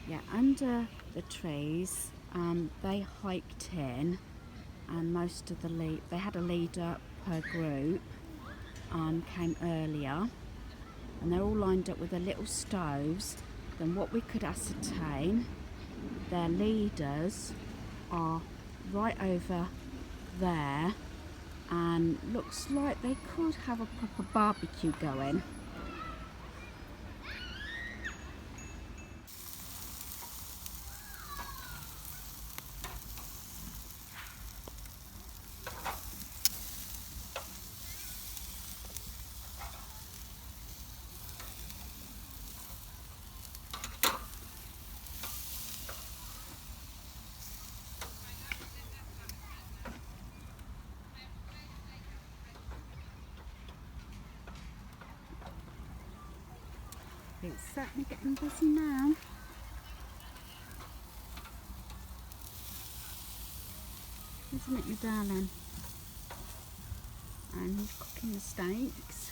yeah, under the trees. They hiked in, and most of the they had a leader per group, came earlier, and they're all lined up with their little stoves. Then what we could ascertain, their leaders are right over there, and looks like they could have a proper barbecue going. It's certainly getting busy now. Isn't it, my darling? And he's cooking the steaks.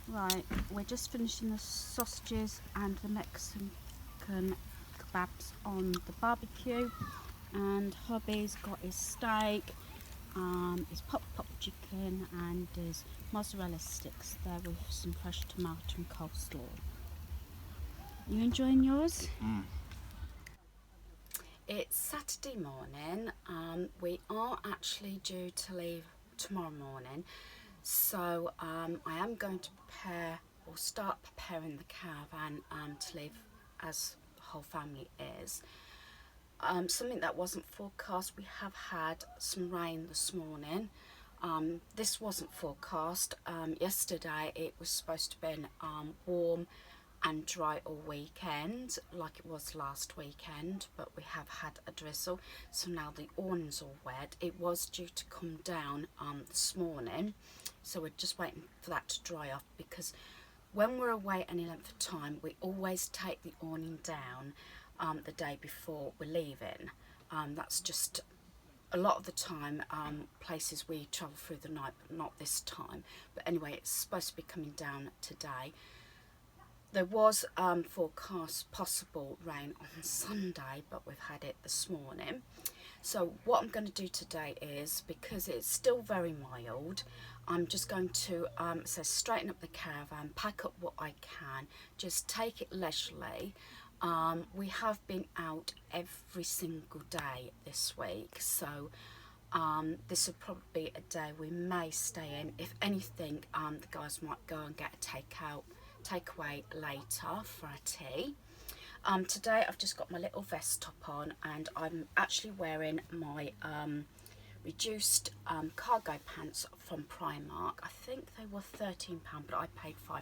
Right, we're just finishing the sausages and the Mexican kebabs on the barbecue, and hubby's got his steak, his pop chicken, and his mozzarella sticks there with some fresh tomato and coleslaw. You enjoying yours? It's Saturday morning. We are actually due to leave tomorrow morning, so I am going to prepare or start preparing the caravan to leave as the whole family is. Something that wasn't forecast, we have had some rain this morning. This wasn't forecast. Yesterday it was supposed to be warm and dry all weekend like it was last weekend, but we have had a drizzle, so now the awning's all wet. It was due to come down this morning, so we're just waiting for that to dry off, because when we're away any length of time we always take the awning down the day before we're leaving. That's just a lot of the time, places we travel through the night, but not this time. But anyway, it's supposed to be coming down today. There was forecast possible rain on Sunday, but we've had it this morning. So what I'm going to do today is, because it's still very mild, I'm just going to straighten up the caravan, pack up what I can, just take it leisurely. We have been out every single day this week, so this will probably be a day we may stay in. If anything, the guys might go and get a takeaway later for a tea. Today I've just got my little vest top on, and I'm actually wearing my reduced cargo pants from Primark. I think they were £13, but I paid £5,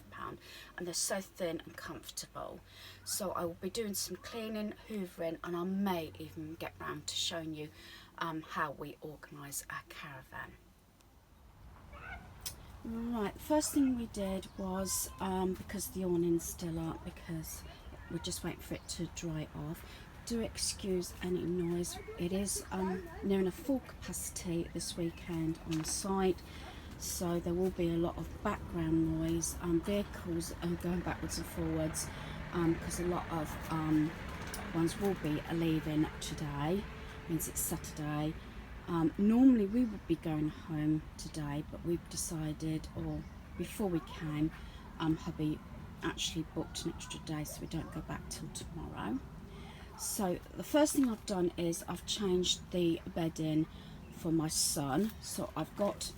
and they're so thin and comfortable. So I will be doing some cleaning, hoovering, and I may even get round to showing you how we organise our caravan. Right, first thing we did was, because the awning's still up, because we're just waiting for it to dry off. Do excuse any noise. It is nearing a full capacity this weekend on site, so there will be a lot of background noise. Vehicles are going backwards and forwards, because a lot of ones will be leaving today. Means it's Saturday. Normally we would be going home today, but we've decided, or before we came, hubby actually booked an extra day, so we don't go back till tomorrow. So the first thing I've done is I've changed the bedding for my son. So I've got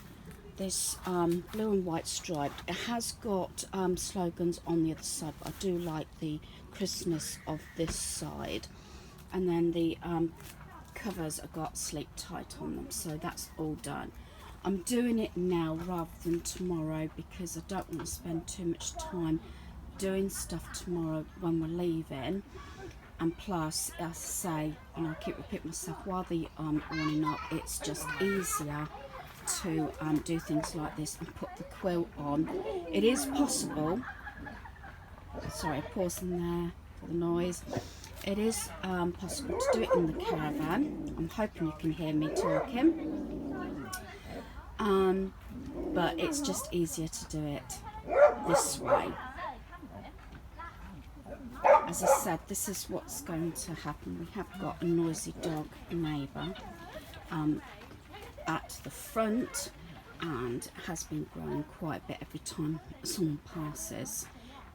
this blue and white striped. It has got slogans on the other side, but I do like the crispness of this side. And then the covers have got sleep tight on them, so that's all done. I'm doing it now rather than tomorrow, because I don't want to spend too much time doing stuff tomorrow when we're leaving. And plus, as I say, and I keep repeating myself, while the awning up, it's just easier to do things like this and put the quilt on. It is possible, sorry, pausing there for the noise. It is possible to do it in the caravan. I'm hoping you can hear me talking. But it's just easier to do it this way. as I said, this is what's going to happen. We have got a noisy dog neighbour at the front, and has been growing quite a bit every time someone passes,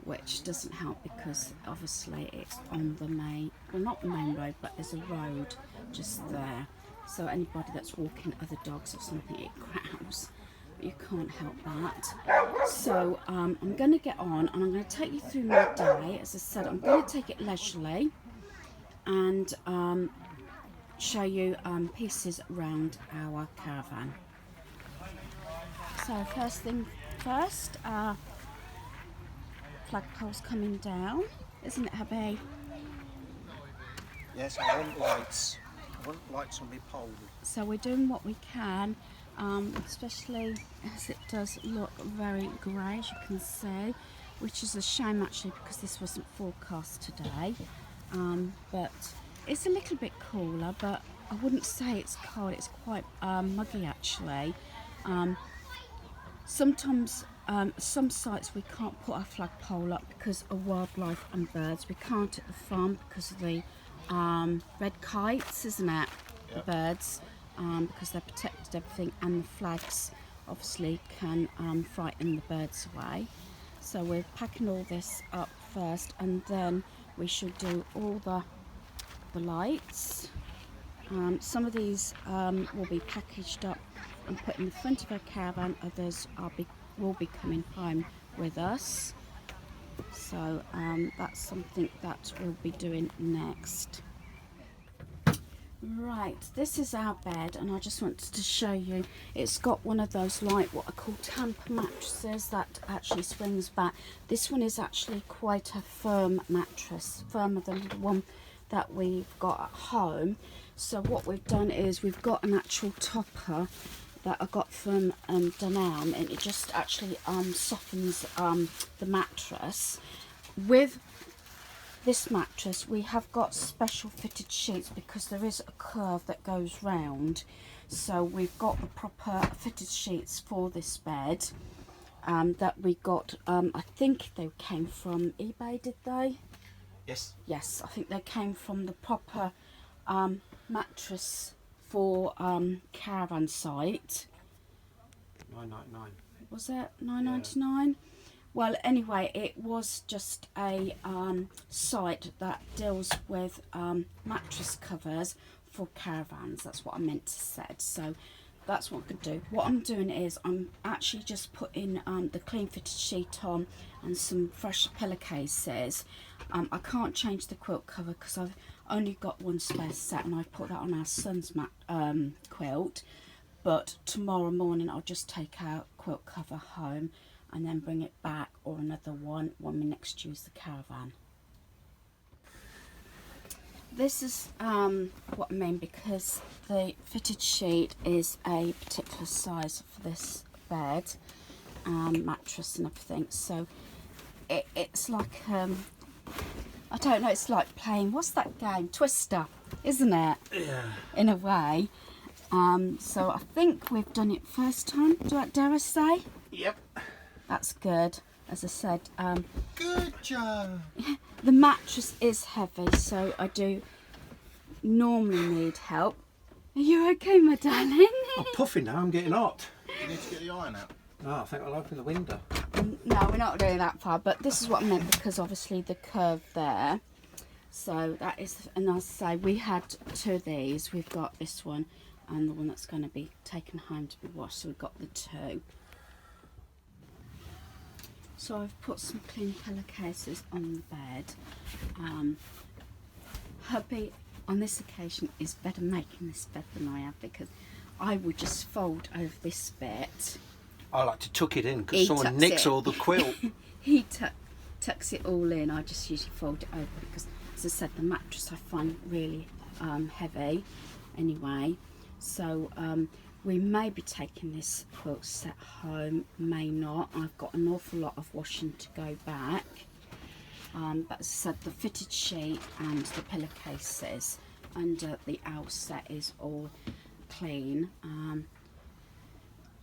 which doesn't help because obviously it's on the main, well, not the main road, but there's a road just there, so anybody that's walking other dogs or something, it growls, but you can't help that. So I'm going to get on and I'm going to take you through my day. As I said, I'm going to take it leisurely and show you pieces around our caravan. So first thing first, flagpole's coming down, isn't it, hubby? Yes, I want lights. I want lights on my pole. So we're doing what we can, especially as it does look very grey, as you can see, which is a shame actually because this wasn't forecast today. But it's a little bit cooler, but I wouldn't say it's cold. It's quite muggy actually. Sometimes some sites we can't put our flagpole up because of wildlife and birds. We can't at the farm because of the red kites, isn't it? Yep. The birds, because they're protected everything, and the flags obviously can frighten the birds away. So we're packing all this up first, and then we should do all the lights. Some of these will be packaged up and put in the front of our caravan, others will be coming home with us. So that's something that we'll be doing next. Right, this is our bed, and I just wanted to show you, it's got one of those like what I call tamper mattresses that actually swings back. This one is actually quite a firm mattress, firmer than the one that we've got at home. So what we've done is we've got an actual topper that I got from Dunelm, and it just actually softens the mattress. With this mattress we have got special fitted sheets because there is a curve that goes round, so we've got the proper fitted sheets for this bed that we got. I think they came from eBay, did they? Yes, I think they came from the proper mattress for Caravan site. $9.99. Was it $9.99? Yeah. Well, anyway, it was just a site that deals with mattress covers for caravans. That's what I meant to say. So that's what I could do. What I'm doing is I'm actually just putting the clean fitted sheet on and some fresh pillowcases. I can't change the quilt cover because I've only got one spare set, and I put that on our son's quilt. But tomorrow morning I'll just take our quilt cover home and then bring it back, or another one when we next use the caravan. This is what I mean, because the fitted sheet is a particular size for this bed, mattress and everything. So it's like, I don't know, it's like playing, what's that game? Twister, isn't it? Yeah. In a way. So I think we've done it first time, dare I say? Yep. That's good. As I said, good job. The mattress is heavy, so I do normally need help. Are you okay, my darling? I'm puffing now, I'm getting hot. You need to get the iron out. Oh, I think I'll open the window. No, we're not doing that far, but this is what I meant, because obviously the curve there. So that is, and I'll say we had two of these. We've got this one and the one that's going to be taken home to be washed, so we've got the two. So I've put some clean pillowcases on the bed. Hubby on this occasion is better making this bed than I am, because I would just fold over this bit. I like to tuck it in because someone nicks all the quilt. He tucks it all in. I just usually fold it over because, as I said, the mattress I find really heavy anyway. So we may be taking this quilt set home, may not. I've got an awful lot of washing to go back. But as I said, the fitted sheet and the pillowcases under the owl set is all clean.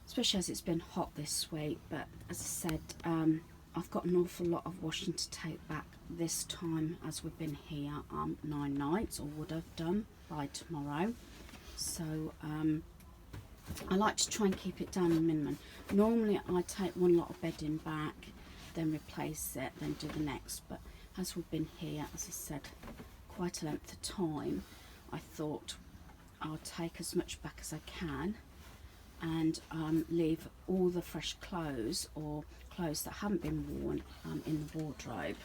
Especially as it's been hot this week. But as I said, I've got an awful lot of washing to take back this time, as we've been here 9 nights, or would have done by tomorrow. So I like to try and keep it down to a minimum. Normally I take one lot of bedding back, then replace it, then do the next, but as we've been here, as I said, quite a length of time, I thought I'll take as much back as I can and leave all the fresh clothes or clothes that haven't been worn in the wardrobe.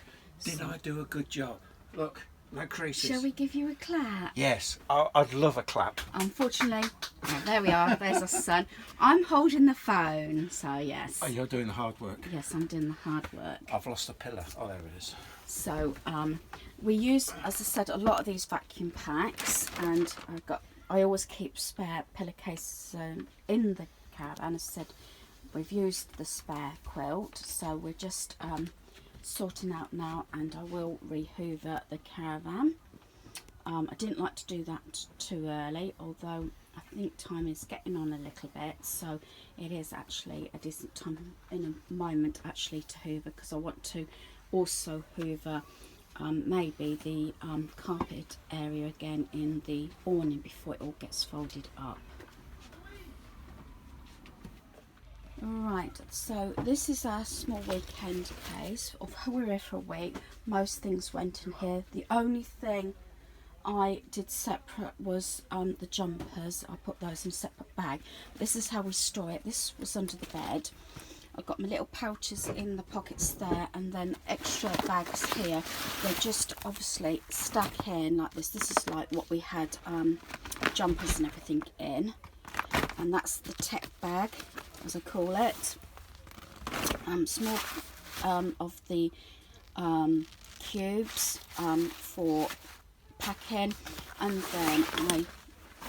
Did I do a good job? Look, no creases. Shall we give you a clap? Yes, I'd love a clap. Unfortunately, there we are, there's our son. I'm holding the phone, so yes. Oh, you're doing the hard work. Yes, I'm doing the hard work. I've lost a pillar. Oh, there it is. So we use, as I said, a lot of these vacuum packs, and I always keep spare pillowcases in the caravan. As I said, we've used the spare quilt, so we're just sorting out now, and I will re-hoover the caravan. I didn't like to do that too early, although I think time is getting on a little bit, so it is actually a decent time in a moment actually to hoover, because I want to also hoover maybe the carpet area again in the awning before it all gets folded up. Right, so this is our small weekend case. We're here for a week. Most things went in here. The only thing I did separate was the jumpers. I put those in a separate bag. This is how we store it. This was under the bed. I've got my little pouches in the pockets there, and then extra bags here. They're just obviously stack in like this. This is like what we had jumpers and everything in. And that's the tech bag, as I call it. Small of the cubes for packing, and then I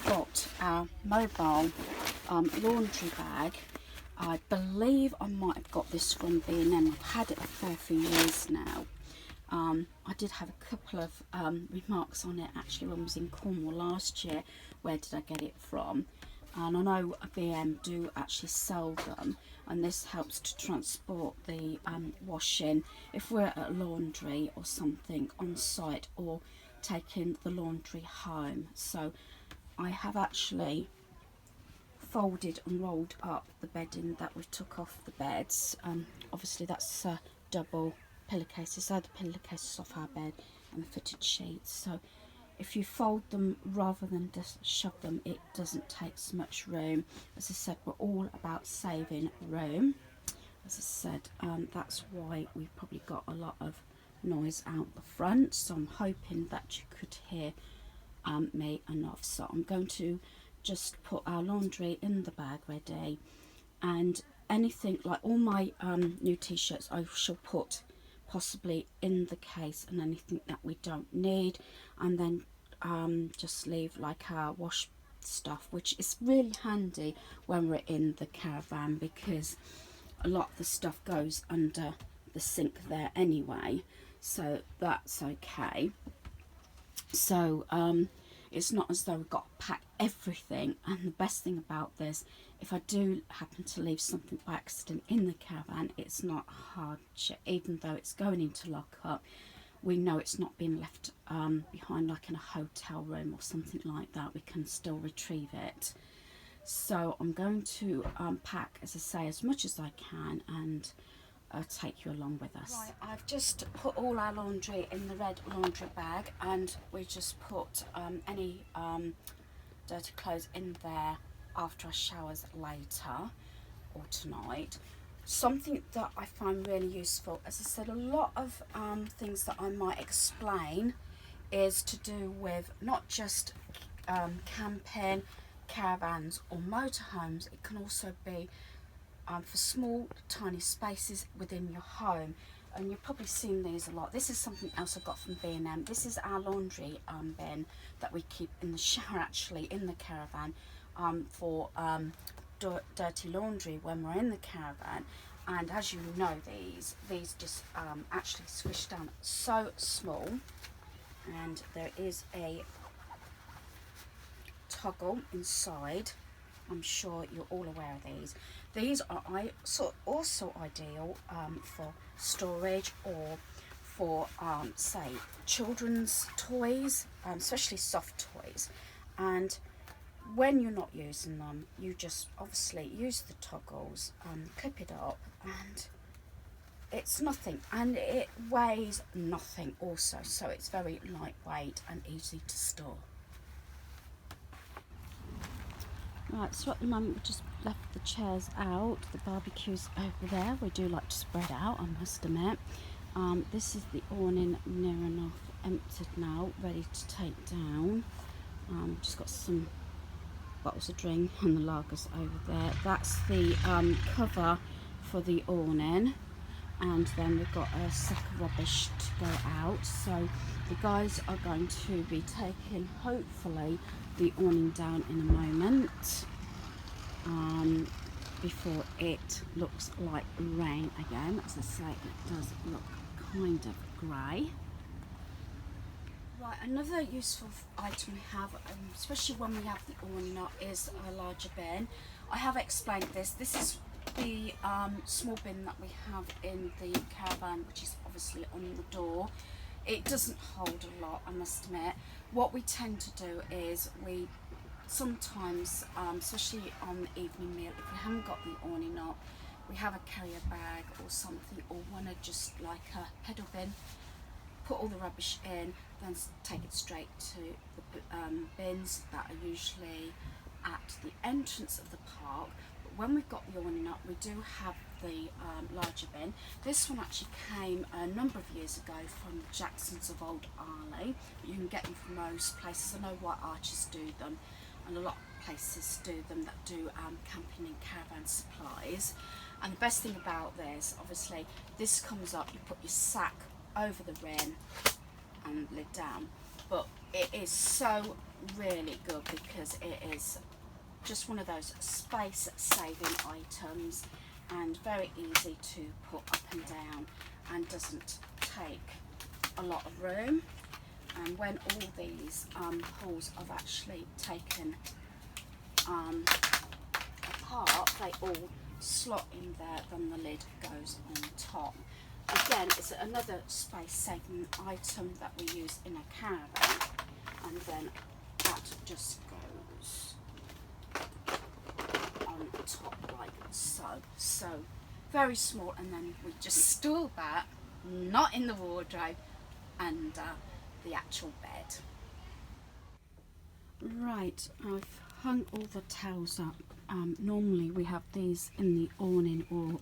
got our mobile laundry bag. I believe I might have got this from B&M. I've had it a fair few years now. I did have a couple of remarks on it actually when I was in Cornwall last year. Where did I get it from? And I know B&M do actually sell them, and this helps to transport the washing if we're at a laundry or something on site, or taking the laundry home. So I have actually folded and rolled up the bedding that we took off the beds. Obviously that's double pillowcases. So the pillowcases off our bed and the fitted sheets. So if you fold them rather than just shove them, it doesn't take so much room. As I said, we're all about saving room. As I said, that's why we've probably got a lot of noise out the front. So I'm hoping that you could hear me enough. So I'm going to just put our laundry in the bag ready, and anything like all my new t-shirts I shall put possibly in the case, and anything that we don't need, and then just leave like our wash stuff, which is really handy when we're in the caravan, because a lot of the stuff goes under the sink there anyway, so that's okay. So it's not as though we've got to pack everything. And the best thing about this, if I do happen to leave something by accident in the caravan, it's not hard shit. Even though it's going into lock-up, we know it's not being left behind like in a hotel room or something like that. We can still retrieve it. So I'm going to pack, as I say, as much as I can, and take you along with us. Right, I've just put all our laundry in the red laundry bag, and we just put any dirty clothes in there after our showers later or tonight. Something that I find really useful, as I said, a lot of things that I might explain is to do with not just camping, caravans or motorhomes. It can also be for small tiny spaces within your home, and you've probably seen these a lot. This is something else I got from B&M. This is our laundry bin that we keep in the shower, actually in the caravan, for dirty laundry when we're in the caravan. And as you know, these just actually squish down so small, and there is a toggle inside I'm sure you're all aware of these. These are also ideal for storage or for say children's toys, especially soft toys. And when you're not using them, you just obviously use the toggles, clip it up, and it's nothing, and it weighs nothing also, so it's very lightweight and easy to store. Right, so at the moment we've just left the chairs out, the barbecue's over there. We do like to spread out, I must admit. This is the awning near enough emptied now, ready to take down. Just got some bottles of drink and the lagers over there. That's the cover for the awning, and then we've got a sack of rubbish to go out. So the guys are going to be taking hopefully the awning down in a moment, before it looks like rain again. As I say, it does look kind of grey. Right, another useful item we have, especially when we have the awning up, is a larger bin. I have explained this. This is the small bin that we have in the Caravan, which is obviously on the door. It doesn't hold a lot, I must admit. What we tend to do is we sometimes, especially on the evening meal, if we haven't got the awning up, we have a carrier bag or something, or one of just like a pedal bin, put all the rubbish in, then take it straight to the bins that are usually at the entrance of the park. But when we've got the awning up, we do have the larger bin. This one actually came a number of years ago from Jackson's of Old Arley. You can get them from most places. I know White Arches do them, and a lot of places do them that do camping and caravan supplies. And the best thing about this, obviously, this comes up, you put your sack over the rim and lid down, but it is so really good because it is just one of those space saving items and very easy to put up and down and doesn't take a lot of room. And when all these holes are actually taken apart, they all slot in there, then the lid goes on top. Again, it's another space saving item that we use in a caravan, and then that just goes on top like so. So very small, and then we just store that, not in the wardrobe, under the actual bed. Right, I've hung all the towels up. Normally we have these in the awning or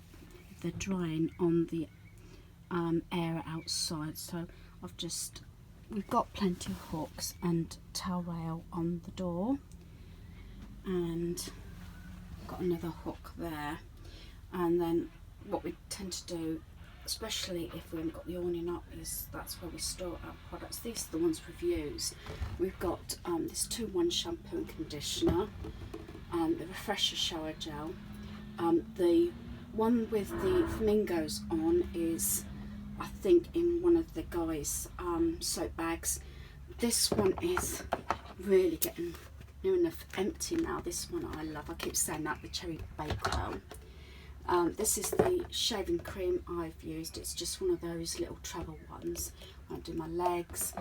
the drying on the area outside, so we've got plenty of hooks and towel rail on the door, and got another hook there. And then what we tend to do, especially if we haven't got the awning up, is that's where we store our products. These are the ones we've used. We've got this 2-in-1 shampoo and conditioner, the refresher shower gel. The one with the flamingos on is, I think, in one of the guys' soap bags. This one is really getting near enough empty now. This one I love. I keep saying that, the cherry bakewell. This is the shaving cream I've used. It's just one of those little travel ones. I do my legs,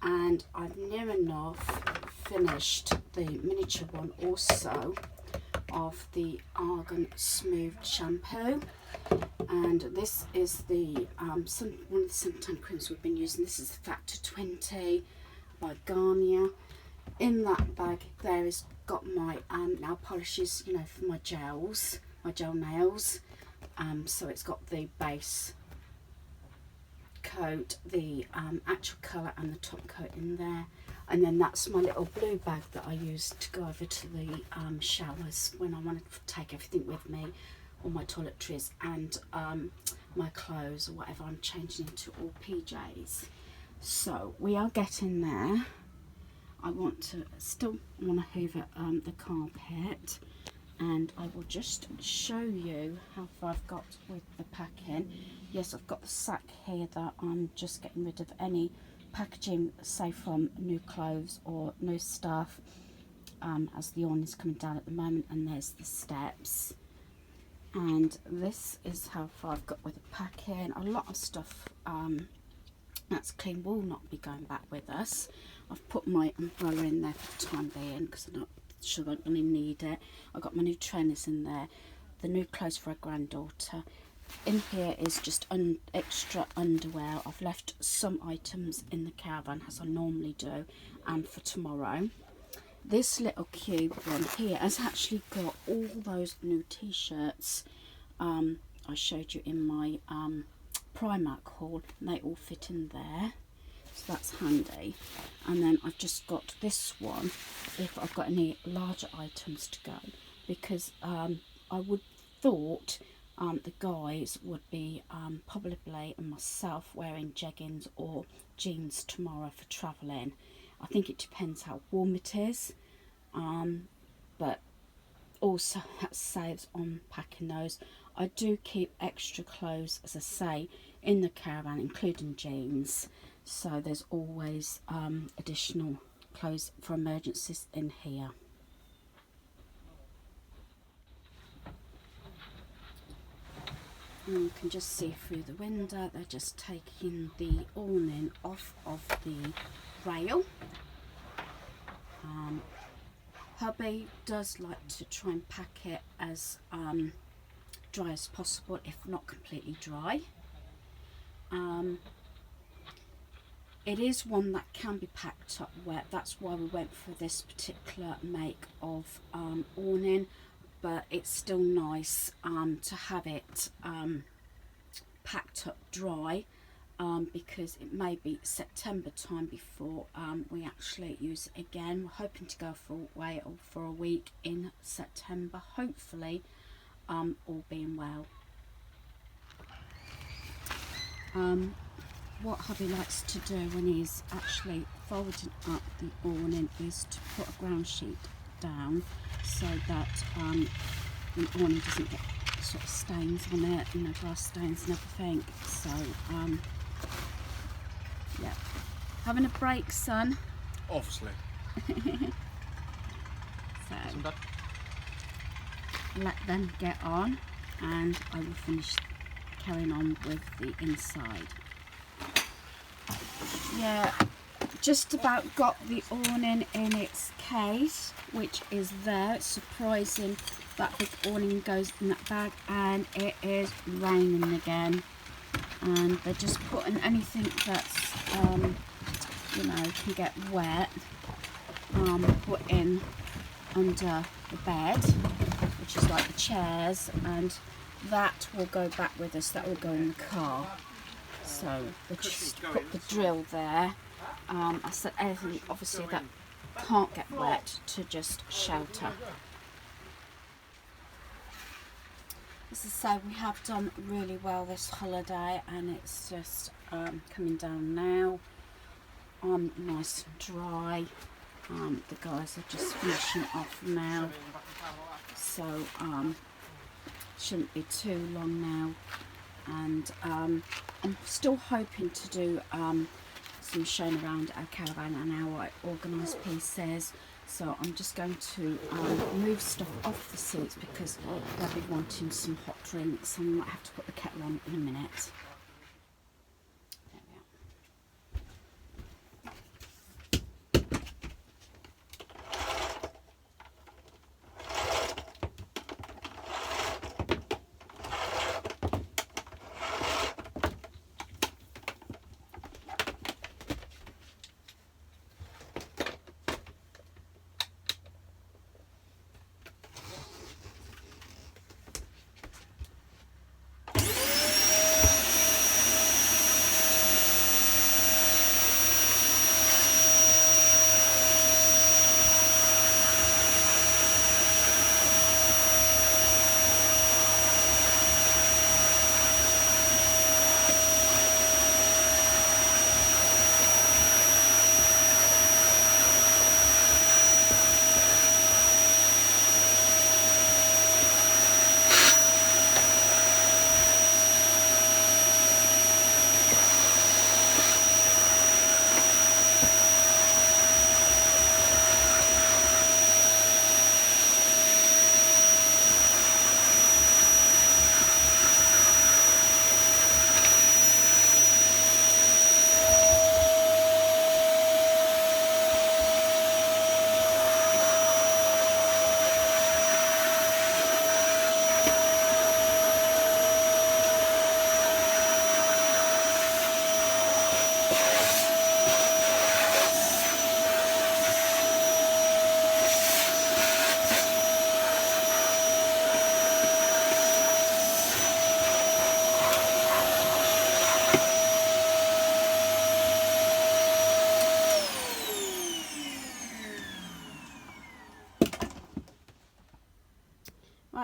and I've near enough finished the miniature one also of the Argan Smooth shampoo. And this is the one of the suntan creams we've been using. This is the Factor 20 by Garnier. In that bag there is got my nail polishes, you know, for my gels, my gel nails. So it's got the base coat, the actual colour, and the top coat in there. And then that's my little blue bag that I use to go over to the showers when I want to take everything with me, all my toiletries and my clothes or whatever I'm changing into, all PJs. So we are getting there. I still want to hoover the carpet, and I will just show you how far I've got with the packing. Yes, I've got the sack here that I'm just getting rid of any packaging, say from new clothes or new stuff. as the awning is coming down at the moment, and there's the steps. And this is how far I've got with the packing. A lot of stuff that's clean will not be going back with us. I've put my umbrella in there for the time being because I'm not sure I'm going to need it. I've got my new trainers in there, the new clothes for a granddaughter. In here is just extra underwear. I've left some items in the caravan as I normally do, and for tomorrow. This little cube one here has actually got all those new t-shirts I showed you in my Primark haul, and they all fit in there, so that's handy. And then I've just got this one if I've got any larger items to go, because I would thought the guys would be probably, and myself, wearing jeggings or jeans tomorrow for travelling. I think it depends how warm it is, but also that saves on packing those. I do keep extra clothes, as I say, in the caravan, including jeans, so there's always additional clothes for emergencies in here. And you can just see through the window, they're just taking the awning off of the rail. Hubby does like to try and pack it as dry as possible, if not completely dry. It is one that can be packed up wet. That's why we went for this particular make of awning, but it's still nice to have it packed up dry, because it may be September time before we actually use it again. We're hoping to go for a week in September, hopefully, all being well. What hubby likes to do when he's actually folding up the awning is to put a ground sheet down so that the awning doesn't get sort of stains on it, you know, grass stains and everything. So yeah, having a break, son? Obviously. So let them get on, and I will finish carrying on with the inside. Yeah, just about got the awning in its case, which is there. It's surprising that big awning goes in that bag, and it is raining again. And they're just putting anything that's you know, can get wet, put in under the bed, which is like the chairs, and that will go back with us. That will go in the car. So they just put the drill there. I said anything obviously that can't get wet to just shelter. As I say, we have done really well this holiday, and it's just coming down now. Nice and dry. The guys are just finishing off now, so shouldn't be too long now. And I'm still hoping to do some showing around our caravan and our organised pieces. So I'm just going to move stuff off the seats because they'll be wanting some hot drinks, and we might have to put the kettle on in a minute. There we are.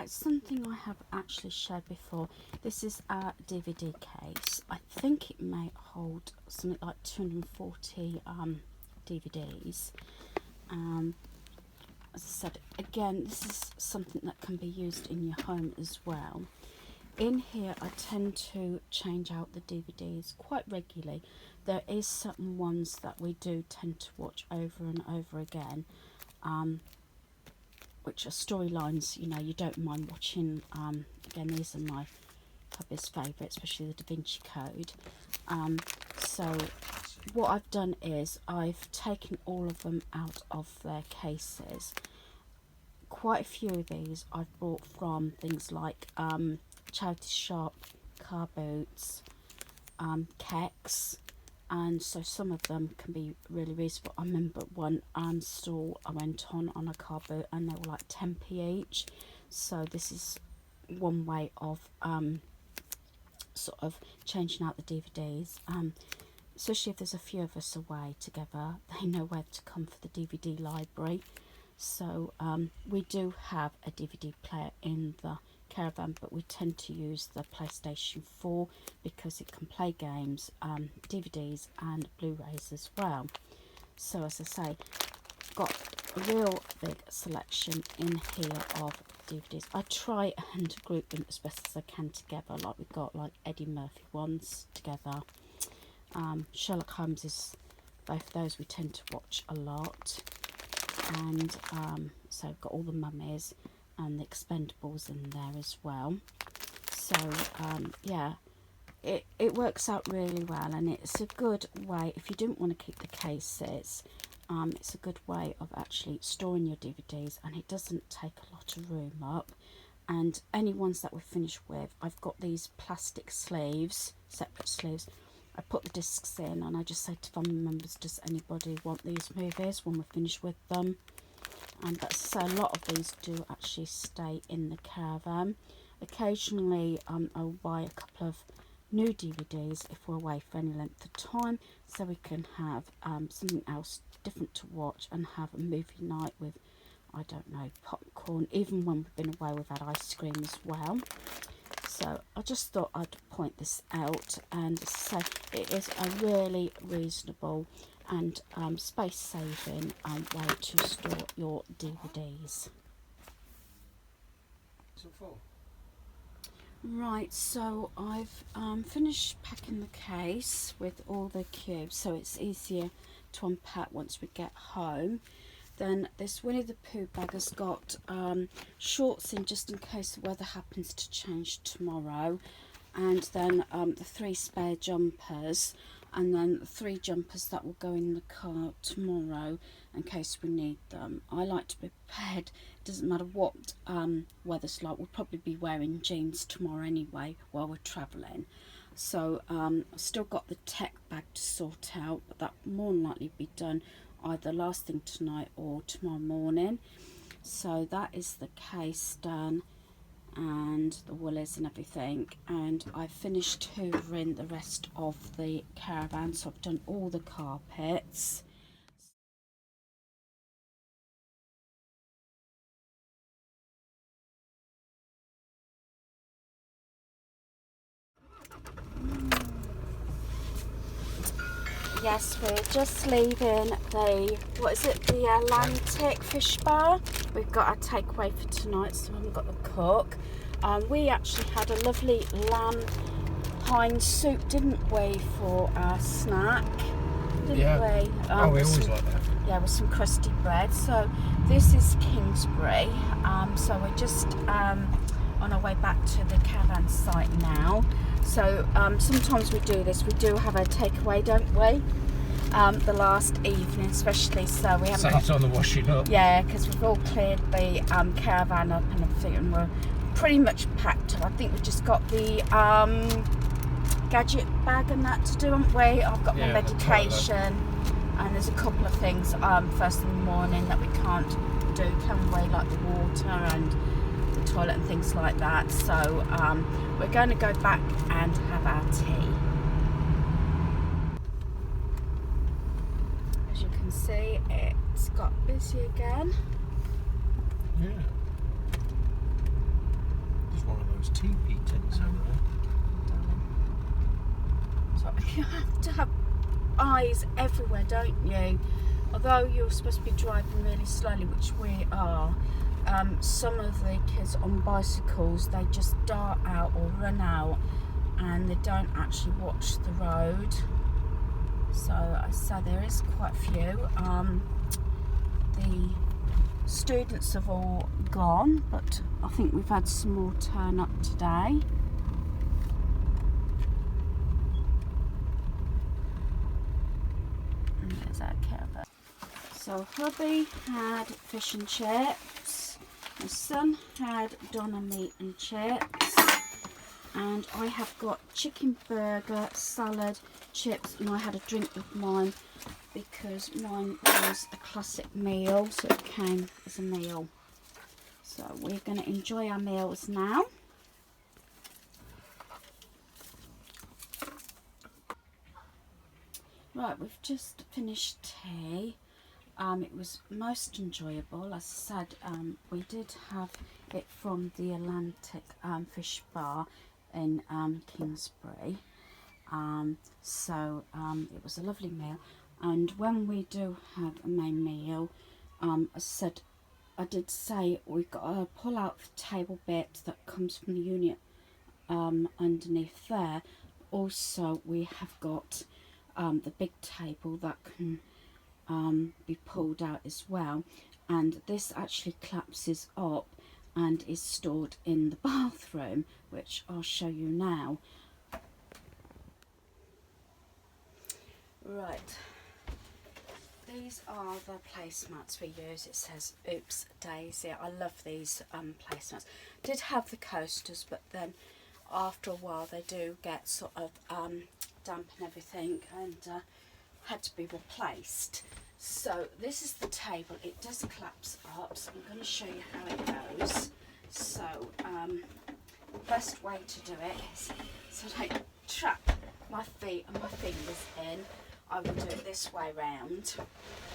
Right, something I have actually shared before. This is our DVD case. I think it may hold something like 240 DVDs. As I said, again, this is something that can be used in your home as well. In here, I tend to change out the DVDs quite regularly. There is certain ones that we do tend to watch over and over again, which are storylines, you know, you don't mind watching. Again, these are my hubby's favourite, especially the Da Vinci Code. So what I've done is I've taken all of them out of their cases. Quite a few of these I've bought from things like charity shop, car boots, Kex, and so some of them can be really reasonable. I remember one store I went on a car boot and they were like 10p each. So this is one way of sort of changing out the DVDs, especially if there's a few of us away together. They know where to come for the DVD library. So we do have a DVD player in the Caravan, but we tend to use the PlayStation 4 because it can play games, DVDs and Blu-rays as well. So as I say, got a real big selection in here of DVDs. I try and group them as best as I can together, like we've got like Eddie Murphy ones together. Sherlock Holmes is, both of those we tend to watch a lot. And so I've got all the mummies and the Expendables in there as well. So yeah, it works out really well, and it's a good way, if you didn't want to keep the cases, it's a good way of actually storing your DVDs, and it doesn't take a lot of room up. And any ones that we're finished with, I've got these plastic sleeves, separate sleeves. I put the discs in and I just say to family members, does anybody want these movies when we're finished with them? And that's so a lot of these do actually stay in the Caravan. Occasionally I'll buy a couple of new DVDs if we're away for any length of time, so we can have something else different to watch and have a movie night with, I don't know, popcorn. Even when we've been away, we've had ice cream as well. So I just thought I'd point this out, and so it is a really reasonable and space-saving way to store your DVDs. Right, so I've finished packing the case with all the cubes, so it's easier to unpack once we get home. Then this Winnie the Pooh bag has got shorts in just in case the weather happens to change tomorrow, and then the 3 spare jumpers, and then the 3 jumpers that will go in the car tomorrow in case we need them. I like to be prepared. It doesn't matter what weather's like. We'll probably be wearing jeans tomorrow anyway while we're travelling. So I've still got the tech bag to sort out, but that will more than likely be done either last thing tonight or tomorrow morning. So that is the case done, and the woolies and everything, and I finished hoovering the rest of the Caravan, so I've done all the carpets. Yes, we're just leaving the, what is it, the Atlantic fish bar. We've got our takeaway for tonight, so we haven't got the cook. We actually had a lovely lamb pine soup, didn't we, for our snack? Didn't we? We always like that. Yeah, with some crusty bread. So this is Kingsbury. So we're just on our way back to the Caravan site now. So sometimes we do this. We do have a takeaway, don't we? The last evening, especially. So we haven't. Saves on the washing up. Yeah, because we've all cleared the Caravan up and everything, and we're pretty much packed up. I think we've just got the gadget bag and that to do, haven't we? I've got my medication, and there's a couple of things first in the morning that we can't do, can we? Like the water and the toilet and things like that. So we're going to go back and have our tea. As you can see, it's got busy again. Yeah. those teepee tents over there. So you have to have eyes everywhere, don't you? Although you're supposed to be driving really slowly, which we are, some of the kids on bicycles, they just dart out or run out and they don't actually watch the road. So I say there is quite a few. The students have all gone, but I think we've had some more turn up today. And there's our caravan. So hubby had fish and chips, my son had doner meat and chips, and I have got chicken burger, salad, chips, and I had a drink with mine because mine was a classic meal, so it came as a meal. So we're going to enjoy our meals now. Right, we've just finished tea. It was most enjoyable. As I said, we did have it from the Atlantic Fish Bar in Kingsbury. So it was a lovely meal. And when we do have a main meal, I did say we've got to pull out the table bit that comes from the unit underneath there. Also, we have got the big table that can be pulled out as well, and this actually collapses up and is stored in the bathroom, which I'll show you now. Right, these are the placemats we use. It says Oops Daisy. I love these placemats. Did have the coasters, but then after a while they do get sort of damp and everything, and had to be replaced. So this is the table. It does collapse up, so I'm going to show you how it goes. So the best way to do it is, so I don't trap my feet and my fingers in, I will do it this way round.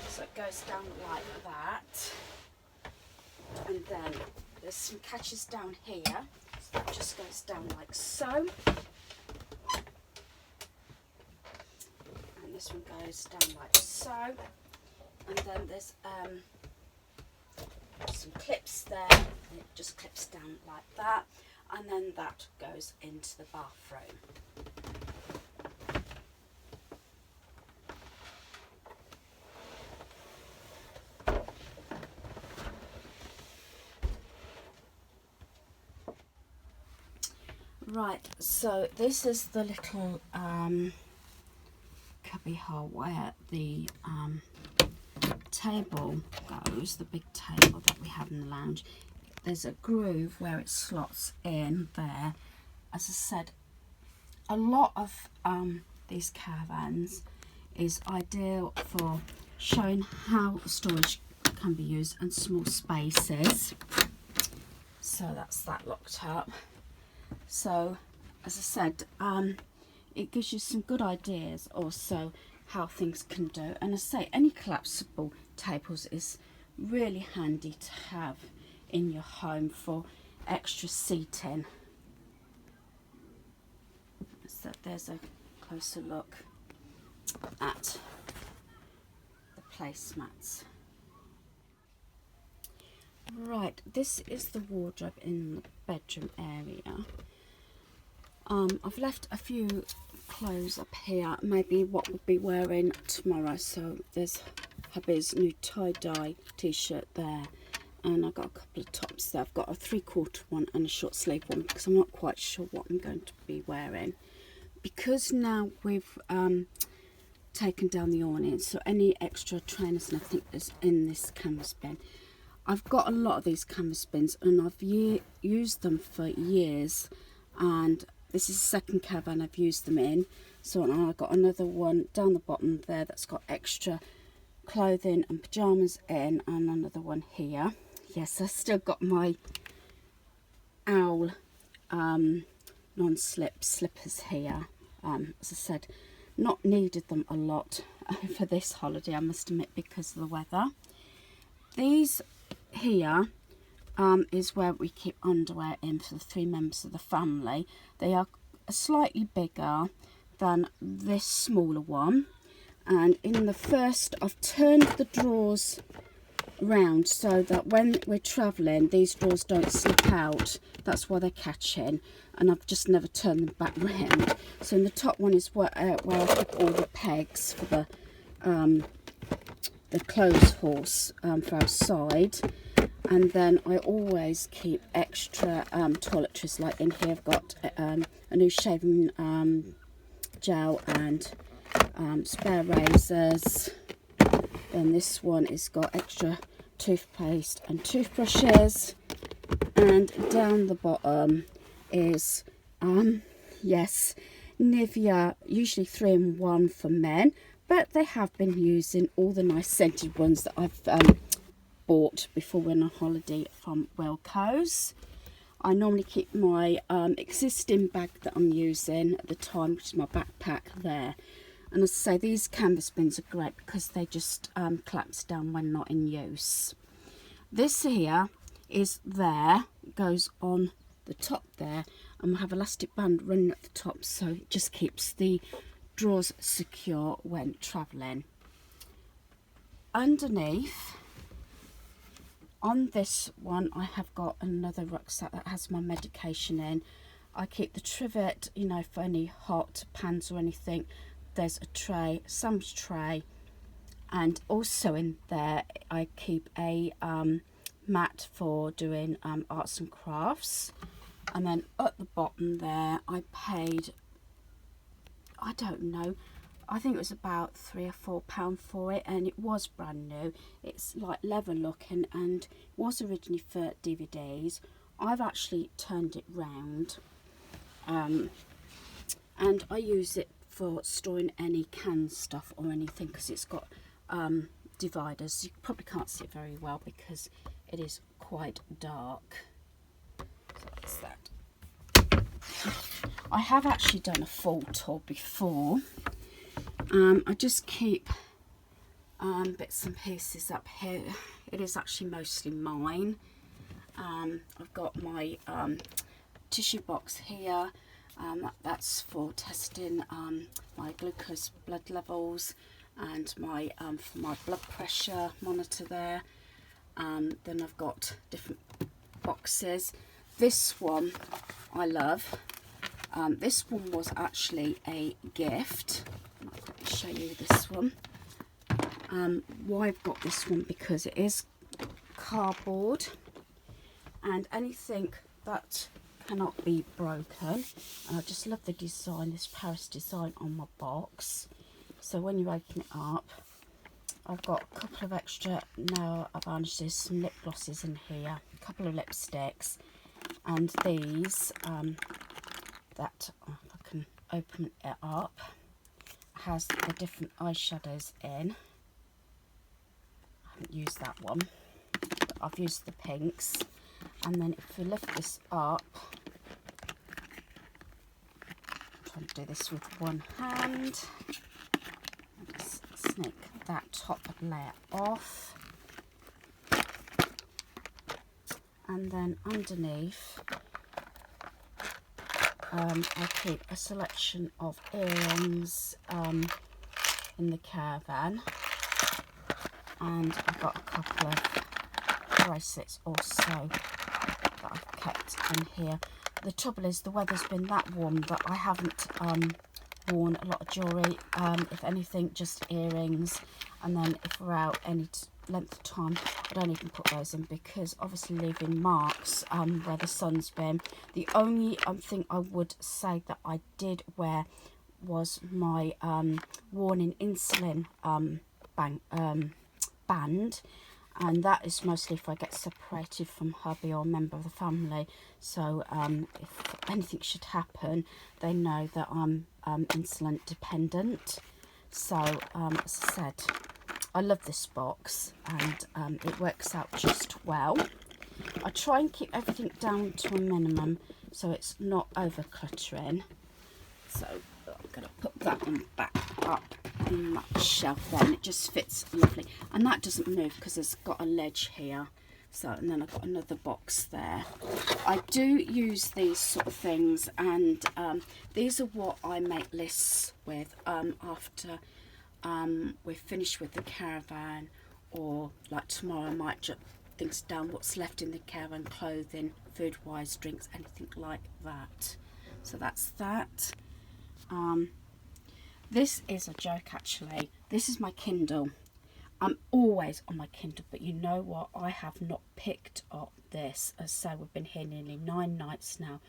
So it goes down like that, and then there's some catches down here, so that just goes down like so. This one goes down like so, and then there's some clips there, and it just clips down like that, and then that goes into the bathroom. Right, so this is the little cubby hole where the table goes, the big table that we have in the lounge. There's a groove where it slots in there. As I said, a lot of these caravans is ideal for showing how storage can be used and small spaces. So that's that locked up. So as I said, it gives you some good ideas also how things can do. And I say any collapsible tables is really handy to have in your home for extra seating. So there's a closer look at the placemats. Right, this is the wardrobe in the bedroom area. I've left a few clothes up here, maybe what we'll be wearing tomorrow. So there's hubby's new tie-dye t-shirt there, and I've got a couple of tops there. I've got a 3/4 one and a short sleeve one because I'm not quite sure what I'm going to be wearing. Because now we've taken down the awning, so any extra trainers and everything is in this canvas bin. I've got a lot of these canvas bins and I've used them for years, and this is the second caravan I've used them in. So I've got another one down the bottom there that's got extra clothing and pyjamas in, and another one here. Yes, I've still got my owl non-slip slippers here. As I said, not needed them a lot for this holiday, I must admit, because of the weather. These here is where we keep underwear in for the 3 members of the family. They are slightly bigger than this smaller one, and in the first I've turned the drawers round so that when we're travelling these drawers don't slip out. That's why they're catching, and I've just never turned them back round. So in the top one is where I put all the pegs for the clothes horse for outside. And then I always keep extra toiletries. Like in here I've got a new shaving gel and spare razors. Then this one has got extra toothpaste and toothbrushes, and down the bottom is yes, Nivea, usually 3-in-1 for men, but they have been using all the nice scented ones that I've bought before we went on holiday from Wilko's. I normally keep my existing bag that I'm using at the time, which is my backpack, there. And as I say, these canvas bins are great because they just collapse down when not in use. This here is there, goes on the top there, and we have elastic band running at the top, so it just keeps the drawers secure when travelling. Underneath, on this one, I have got another rucksack that has my medication in. I keep the trivet, you know, for any hot pans or anything. There's a tray, sandwich tray, and also in there I keep a mat for doing arts and crafts. And then at the bottom there I paid, I don't know, I think it was about £3 or £4 for it, and it was brand new. It's like leather looking and was originally for DVDs. I've actually turned it round, and I use it for storing any canned stuff or anything because it's got dividers. You probably can't see it very well because it is quite dark. So that's that. I have actually done a full tour before. I just keep bits and pieces up here. It is actually mostly mine. I've got my tissue box here. That's for testing my glucose blood levels and my for my blood pressure monitor there. Then I've got different boxes. This one I love. This one was actually a gift. I'll show you this one. Why I've got this one, because it is cardboard, and anything that cannot be broken. And I just love the design, this Paris design on my box. So when you open it up, I've got a couple of extra nail varnishes, some lip glosses in here, a couple of lipsticks, and these that, if I can open it up, has the different eyeshadows in. I haven't used that one, but I've used the pinks. And then if we lift this up, I'm trying to do this with one hand, just snake that top layer off, and then underneath I keep a selection of earrings in the Caravan, and I've got a couple of bracelets also that I've kept in here. The trouble is the weather's been that warm that I haven't worn a lot of jewellery. If anything, just earrings, and then if we're out any length of time, I don't even put those in because obviously leaving marks where the sun's been. The only thing I would say that I did wear was my warning insulin band, and that is mostly if I get separated from hubby or a member of the family. So if anything should happen, they know that I'm insulin dependent. So as I said, I love this box, and it works out just well. I try and keep everything down to a minimum so it's not over cluttering. So I'm going to put that one back up in that shelf there, and it just fits lovely. And that doesn't move because it's got a ledge here, So, and then I've got another box there. I do use these sort of things, and these are what I make lists with after we're finished with the caravan, or like tomorrow I might jot things down, what's left in the caravan, clothing, food wise, drinks, anything like that. So that's that. This is a joke actually. This is my Kindle. I'm always on my Kindle, but you know what? I have not picked up this. As I say, we've been here nearly 9 nights now,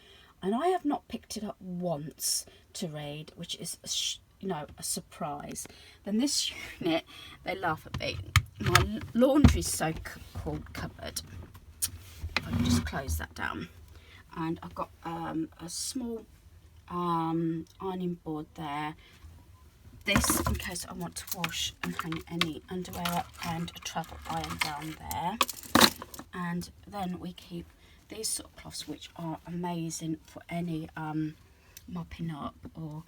and I have not picked it up once to read, which is a surprise. Then this unit, they laugh at me. My laundry so-called cupboard. If I can just close that down, and I've got a small ironing board there. This in case I want to wash and hang any underwear up, and a travel iron down there. And then we keep these sort of cloths, which are amazing for any mopping up or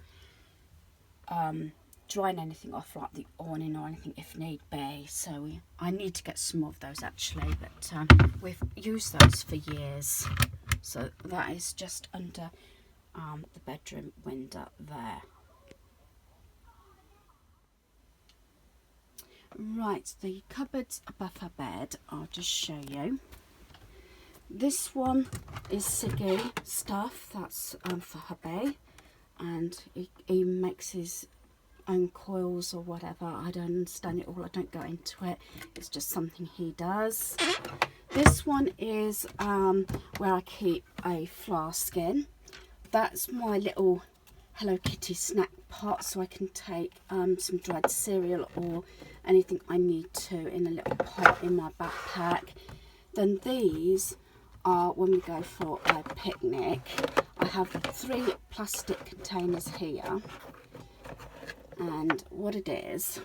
drying anything off, like the awning or anything if need be. So I need to get some of those actually, but we've used those for years. So that is just under the bedroom window there. Right, the cupboards above her bed, I'll just show you. This one is Siggy stuff, that's for hubby, and he makes his own coils or whatever. I don't understand it all, I don't go into it, it's just something he does. This one is where I keep a flask in. That's my little Hello Kitty snack pot, so I can take some dried cereal or anything I need to in a little pot in my backpack. Then these are when we go for a picnic. I have 3 plastic containers here, and what it is,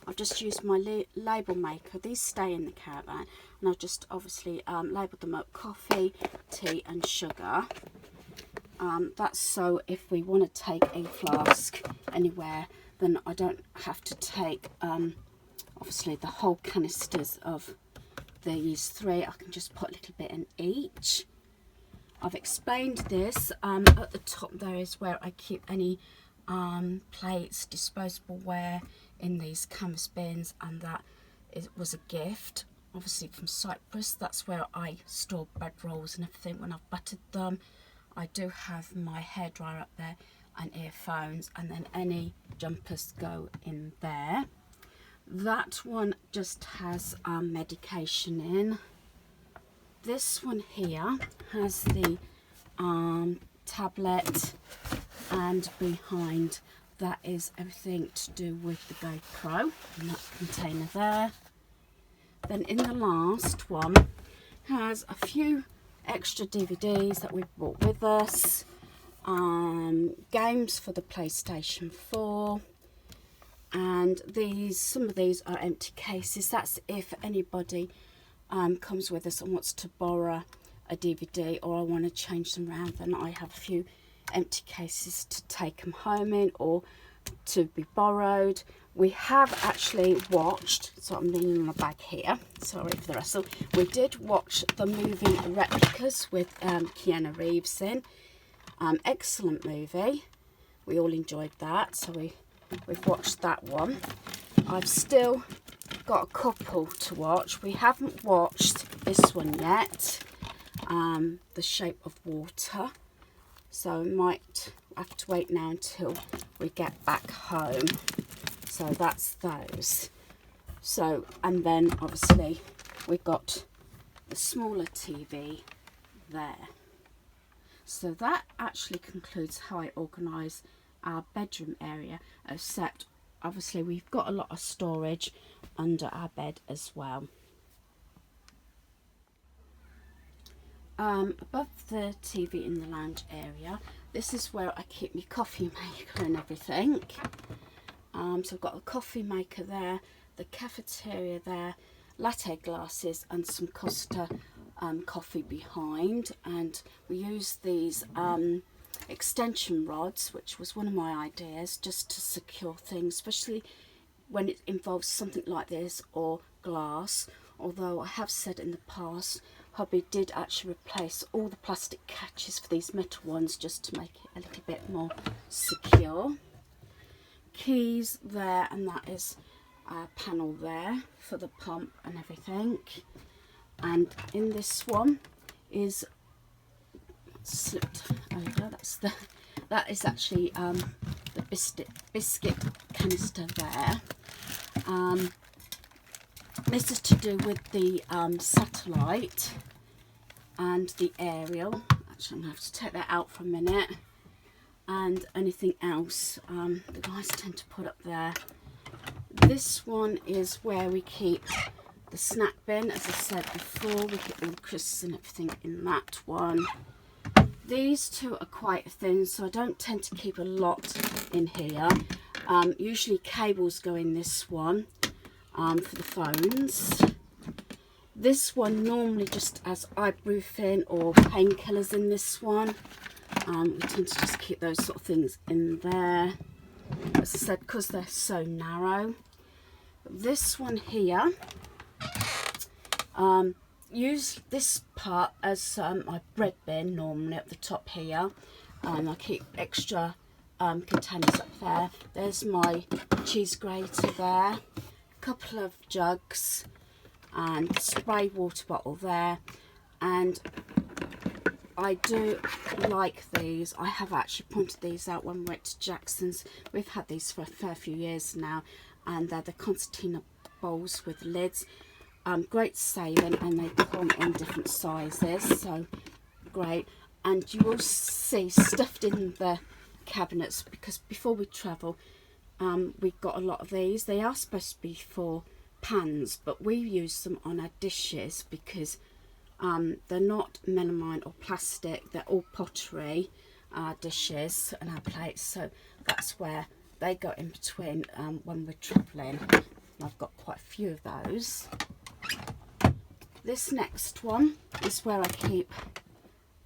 I've just used my label maker. These stay in the caravan, and I've just obviously labelled them up: coffee, tea and sugar. That's so if we want to take a flask anywhere, then I don't have to take obviously the whole canisters of these 3. I can just put a little bit in each. I've explained this. At the top there is where I keep any plates, disposable ware in these canvas bins, and that was a gift obviously from Cyprus. That's where I store bread rolls and everything when I've buttered them. I do have my hairdryer up there and earphones, and then any jumpers go in there. That one just has medication in. This one here has the tablet, and behind that is everything to do with the GoPro in that container there. Then in the last one has a few extra DVDs that we brought with us, games for the PlayStation 4, and some of these are empty cases. That's if anybody comes with us and wants to borrow a DVD, or I want to change them around, then I have a few empty cases to take them home in or to be borrowed. We have actually watched, so I'm leaning on my bag here, sorry for the rustle. We did watch the movie Replicas with Keanu Reeves in. Excellent movie. We all enjoyed that, so we've watched that one. I've still got a couple to watch. We haven't watched this one yet, The Shape of Water. So we might have to wait now until we get back home. So that's those. So, and then obviously we've got the smaller TV there. So that actually concludes how I organise our bedroom area, except obviously we've got a lot of storage under our bed as well. Above the TV in the lounge area, this is where I keep my coffee maker and everything. So I've got a coffee maker there, the cafeteria there, latte glasses and some Costa coffee behind, and we use these extension rods, which was one of my ideas, just to secure things, especially when it involves something like this or glass, although I have said in the past, hubby did actually replace all the plastic catches for these metal ones just to make it a little bit more secure. Keys there, and that is a panel there for the pump and everything. And in this one is slipped over. That is actually the biscuit canister there. This is to do with the satellite and the aerial. Actually, I'm going to have to take that out for a minute. And anything else the guys tend to put up there. This one is where we keep the snack bin. As I said before, we keep all the crisps and everything in that one. These two are quite thin, so I don't tend to keep a lot in here. Usually cables go in this one for the phones. This one normally just has ibuprofen or painkillers in this one. We tend to just keep those sort of things in there, as I said, because they're so narrow. This one here, use this part as my bread bin normally at the top here, and I keep extra containers up there. There's my cheese grater there, a couple of jugs and spray water bottle there. And I do like these. I have actually pointed these out when we went to Jackson's. We've had these for a fair few years now, and they're the concertina bowls with lids. Great saving, and they come in different sizes, so great. And you will see stuffed in the cabinets, because before we travel we got a lot of these. They are supposed to be for pans, but we use them on our dishes because they're not melamine or plastic, they're all pottery dishes and our plates, so that's where they go in between when we're travelling. I've got quite a few of those. This next one is where I keep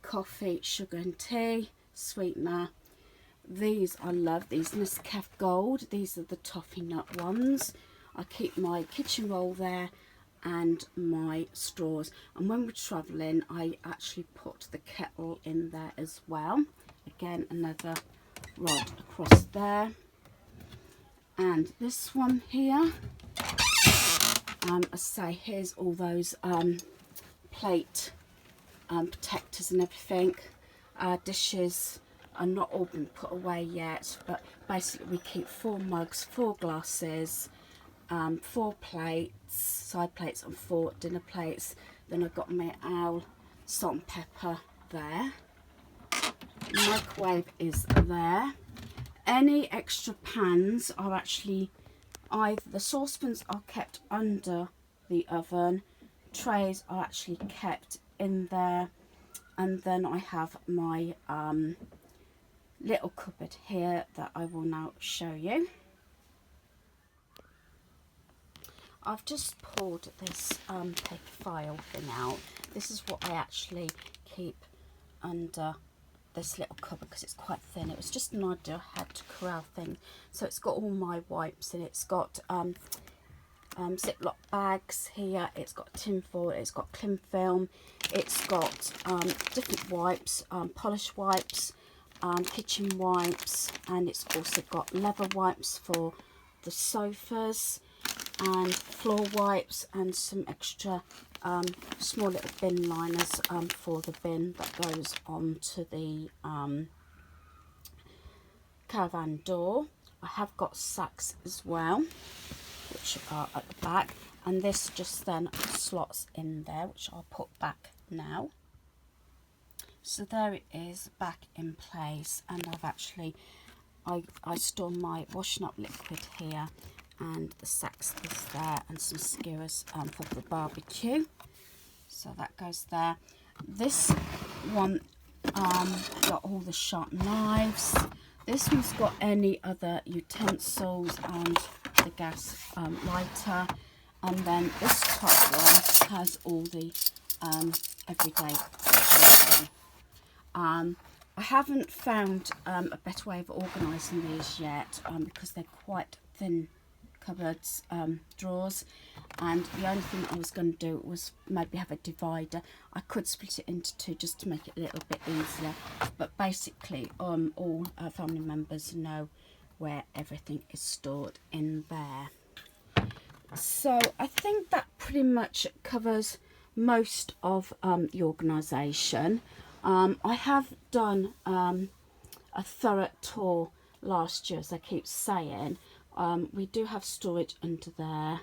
coffee, sugar and tea, sweetener. These I love, these Nescafe Gold, these are the toffee nut ones. I keep my kitchen roll there and my straws, and when we're travelling I actually put the kettle in there as well. Again, another rod across there. And this one here, I say, here's all those plate protectors and everything. Dishes are not all been put away yet, but basically we keep 4 mugs, 4 glasses, 4 plates, side plates and 4 dinner plates. Then I've got my owl salt and pepper there. Microwave is there. Any extra pans are actually either the saucepans are kept under the oven, trays are actually kept in there, and then I have my little cupboard here that I will now show you. I've just pulled this paper file thing out. This is what I actually keep under this little cupboard because it's quite thin. It was just an idea I had to corral things. So it's got all my wipes in it. It's got Ziploc bags here. It's got tin foil. It's got cling film. It's got different wipes, polish wipes, kitchen wipes, and it's also got leather wipes for the sofas, and floor wipes, and some extra small little bin liners for the bin that goes onto the caravan door. I have got sacks as well, which are at the back, and this just then slots in there, which I'll put back now. So there it is, back in place, and I've actually I store my washing up liquid here, and the sacks is there, and some skewers for the barbecue. So that goes there. This one got all the sharp knives. This one's got any other utensils and the gas lighter. And then this top one has all the everyday stuff. I haven't found a better way of organising these yet because they're quite thin cupboards, drawers, and the only thing I was going to do was maybe have a divider. I could split it into two just to make it a little bit easier, but basically all our family members know where everything is stored in there. So I think that pretty much covers most of the organisation. I have done a thorough tour last year, as I keep saying. We do have storage under there,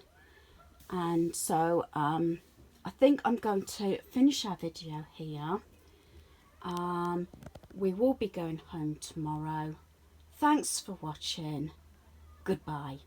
and so I think I'm going to finish our video here. We will be going home tomorrow. Thanks for watching. Goodbye.